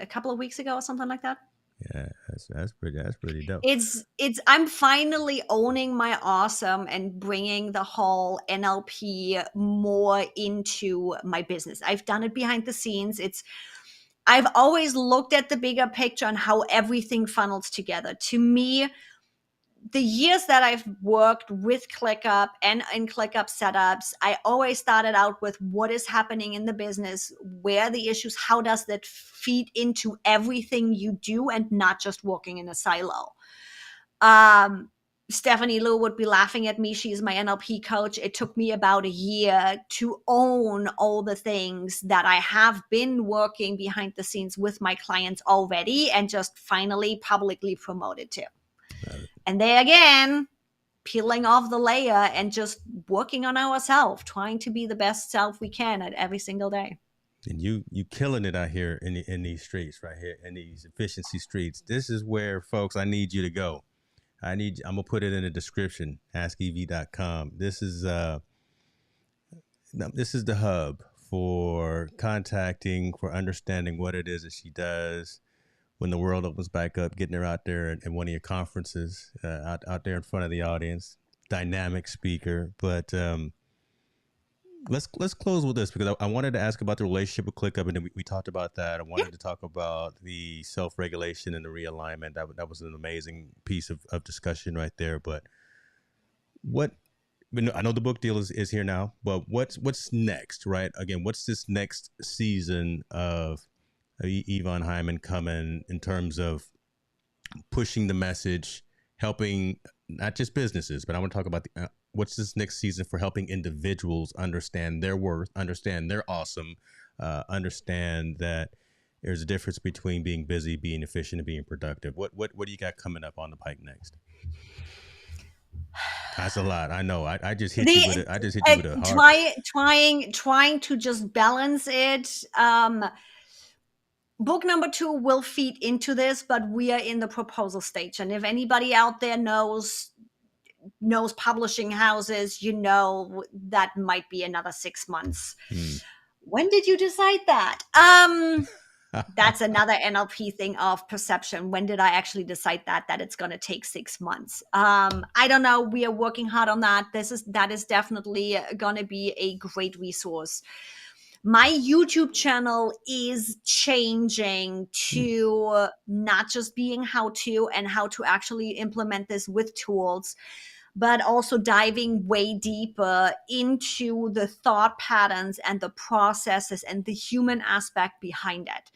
a couple of weeks ago or something like that. Yeah, that's pretty dope. I'm finally owning my awesome and bringing the whole NLP more into my business. I've done it behind the scenes. I've always looked at the bigger picture and how everything funnels together. To me, the years that I've worked with ClickUp and in ClickUp setups, I always started out with what is happening in the business, where are the issues, how does that feed into everything you do, and not just working in a silo. Stephanie Lou would be laughing at me. She's my NLP coach. It took me about a year to own all the things that I have been working behind the scenes with my clients already and just finally publicly promoted to. And there again, peeling off the layer and just working on ourselves, trying to be the best self we can at every single day. And you killing it out here in these streets right here, in these efficiency streets. This is where, folks, I need you to go. I'm gonna put it in the description, askev.com. This is the hub for contacting, for understanding what it is that she does when the world opens back up, getting her out there at one of your conferences, out there in front of the audience. Dynamic speaker. But let's close with this, because I wanted to ask about the relationship with ClickUp, and then we talked about that. I wanted to talk about the self-regulation and the realignment. That was an amazing piece of discussion right there. But I know the book deal is here now, but what's next, right? Again, what's this next season of Yvonne Heimann coming in terms of pushing the message, helping not just businesses, but I want to talk about what's this next season for helping individuals understand their worth, understand they're awesome, understand that there's a difference between being busy, being efficient, and being productive. What do you got coming up on the pike next? That's a lot. I know. I just hit you with it. I just hit you with a hard. Trying to just balance it. Book number 2 will feed into this, but we are in the proposal stage. And if anybody out there knows publishing houses, that might be another 6 months. When did you decide that? That's another NLP thing of perception. When did I actually decide that it's going to take 6 months? I don't know. We are working hard on that. That is definitely going to be a great resource. My YouTube channel is changing to not just being how to actually implement this with tools, but also diving way deeper into the thought patterns and the processes and the human aspect behind it.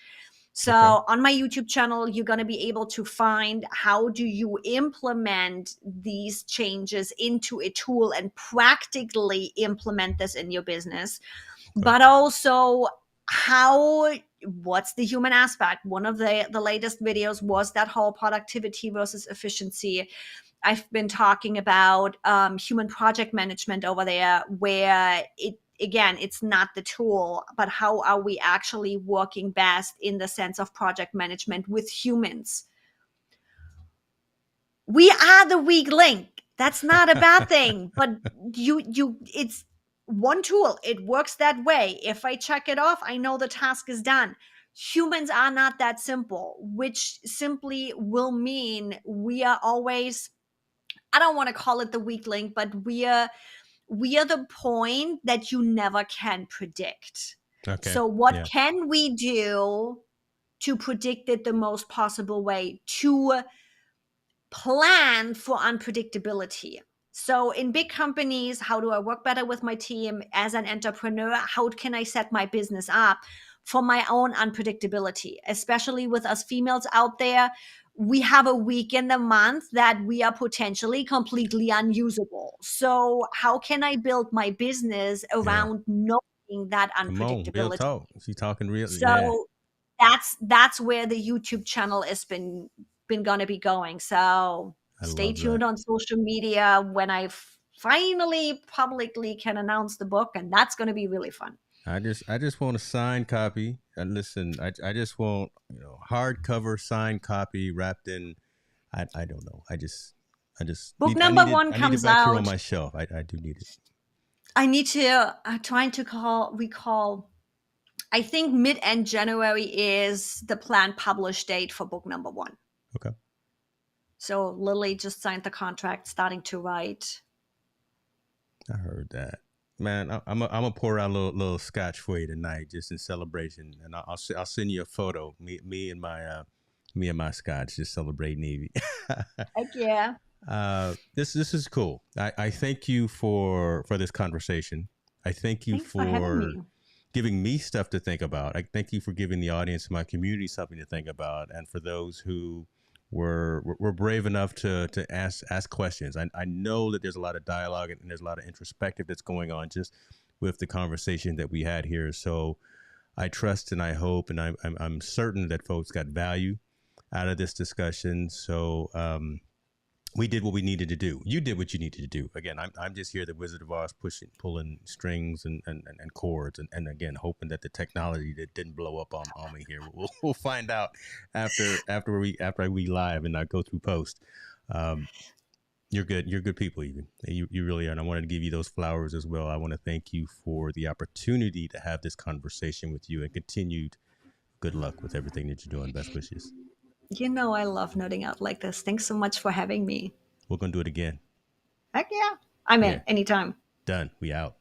So on my YouTube channel, you're going to be able to find how do you implement these changes into a tool and practically implement this in your business. But also what's the human aspect? One of the latest videos was that whole productivity versus efficiency. I've been talking about human project management over there, where it's not the tool, but how are we actually working best in the sense of project management with humans? We are the weak link. That's not a bad thing, but it's one tool. It works that way. If I check it off, I know the task is done. Humans are not that simple, which simply will mean we are always, I don't want to call it the weak link, but we are the point that you never can predict. Okay. So what can we do to predict it the most possible way, to plan for unpredictability? So in big companies, how do I work better with my team as an entrepreneur? How can I set my business up for my own unpredictability, especially with us females out there? We have a week in the month that we are potentially completely unusable. So how can I build my business Yeah. around knowing that Come on, real unpredictability? talk. She talking real. Yeah. So that's where the YouTube channel has been gonna be going. So I stay love that. tuned on social media when I finally publicly can announce the book, and that's gonna be really fun. I just want a signed copy. And listen, I just want, hardcover signed copy wrapped in. I don't know. I just Book need I number need it one I need it comes back here on out. my shelf. I do need it. I need to trying to recall. I think mid-end January is the planned publish date for book number one. Okay. So Lily just signed the contract, starting to write. I heard that. Man, I'm gonna pour out a little scotch for you tonight, just in celebration, and I'll send you a photo. Me and my scotch, just celebrating Evie. Heck yeah. This is cool. I thank you for this conversation. I thank you Thanks for having for me. giving me stuff to think about. I thank you for giving the audience, my community, something to think about, and for those who were brave enough to ask questions. I know that there's a lot of dialogue and there's a lot of introspective that's going on just with the conversation that we had here. So I trust and I hope and I'm certain that folks got value out of this discussion. So we did what we needed to do. You did what you needed to do. Again, I'm just here, the Wizard of Oz, pulling strings and chords, and again, hoping that the technology that didn't blow up on me here. We'll find out after we live and I go through post. You're good. You're good people, even. You really are. And I wanted to give you those flowers as well. I want to thank you for the opportunity to have this conversation with you, and continued good luck with everything that you're doing. Best wishes. You know I love nerding out like this. Thanks so much for having me. We're gonna do it again. Heck yeah. I'm Yeah. in anytime. Done. We out.